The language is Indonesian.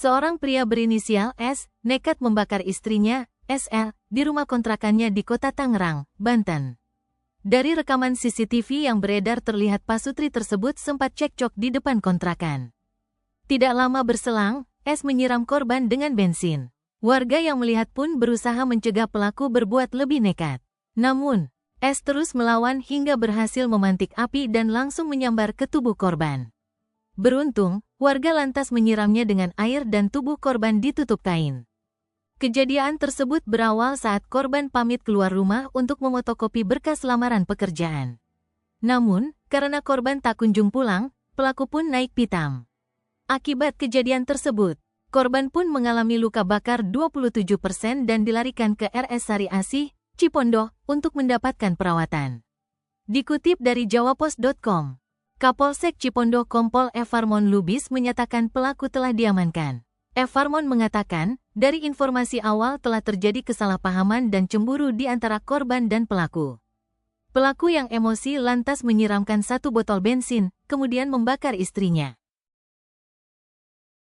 Seorang pria berinisial S nekat membakar istrinya, SL, di rumah kontrakannya di Kota Tangerang, Banten. Dari rekaman CCTV yang beredar terlihat pasutri tersebut sempat cekcok di depan kontrakan. Tidak lama berselang, S menyiram korban dengan bensin. Warga yang melihat pun berusaha mencegah pelaku berbuat lebih nekat. Namun, S terus melawan hingga berhasil memantik api dan langsung menyambar ke tubuh korban. Beruntung, warga lantas menyiramnya dengan air dan tubuh korban ditutup kain. Kejadian tersebut berawal saat korban pamit keluar rumah untuk memotokopi berkas lamaran pekerjaan. Namun, karena korban tak kunjung pulang, pelaku pun naik pitam. Akibat kejadian tersebut, korban pun mengalami luka bakar 27% dan dilarikan ke RS Sari Asih, Cipondoh, untuk mendapatkan perawatan. Dikutip dari jawapos.com, Kapolsek Cipondoh Kompol Evarmon Lubis menyatakan pelaku telah diamankan. Evarmon mengatakan, dari informasi awal telah terjadi kesalahpahaman dan cemburu di antara korban dan pelaku. Pelaku yang emosi lantas menyiramkan 1 botol bensin, kemudian membakar istrinya.